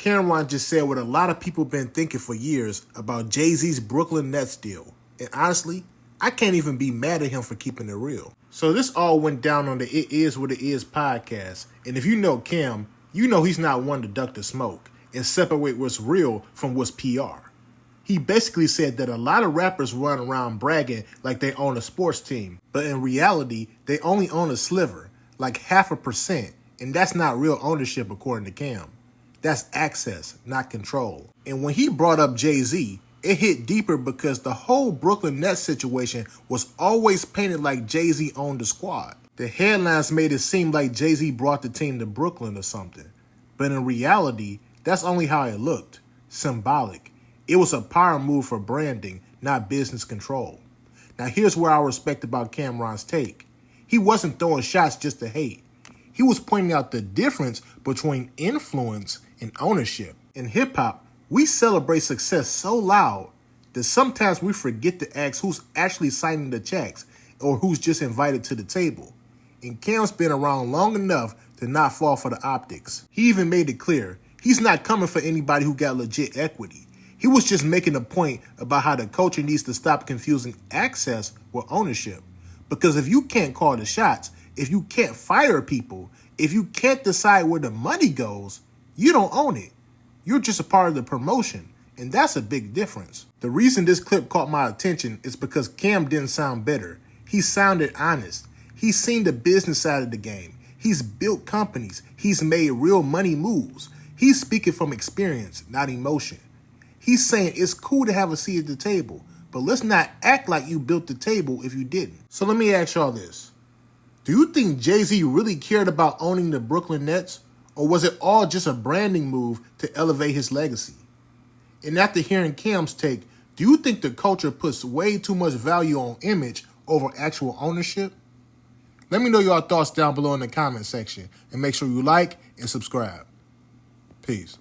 Cameron just said what a lot of people been thinking for years about Jay-Z's Brooklyn Nets deal. And honestly, I can't even be mad at him for keeping it real. So this all went down on the It Is What It Is podcast. And if you know Cam, you know he's not one to duck the smoke and separate what's real from what's PR. He basically said that a lot of rappers run around bragging like they own a sports team, but in reality, they only own a sliver, like 0.5%, and that's not real ownership according to Cam. That's access, not control. And when he brought up Jay-Z, it hit deeper because the whole Brooklyn Nets situation was always painted like Jay-Z owned the squad. The headlines made it seem like Jay-Z brought the team to Brooklyn or something. But in reality, that's only how it looked. Symbolic. It was a power move for branding, not business control. Now here's where I respect about Cameron's take. He wasn't throwing shots just to hate. He was pointing out the difference between influence and ownership. In hip-hop, we celebrate success so loud that sometimes we forget to ask who's actually signing the checks or who's just invited to the table. And Cam's been around long enough to not fall for the optics. He even made it clear he's not coming for anybody who got legit equity. He was just making a point about how the culture needs to stop confusing access with ownership. Because if you can't call the shots, if you can't fire people, if you can't decide where the money goes, you don't own it. You're just a part of the promotion, and that's a big difference. The reason this clip caught my attention is because Cam didn't sound bitter. He sounded honest. He's seen the business side of the game. He's built companies. He's made real money moves. He's speaking from experience, not emotion. He's saying it's cool to have a seat at the table, but let's not act like you built the table if you didn't. So let me ask y'all this. Do you think Jay-Z really cared about owning the Brooklyn Nets, or was it all just a branding move to elevate his legacy? And after hearing Cam's take, do you think the culture puts way too much value on image over actual ownership? Let me know your thoughts down below in the comment section, and make sure you like and subscribe. Peace.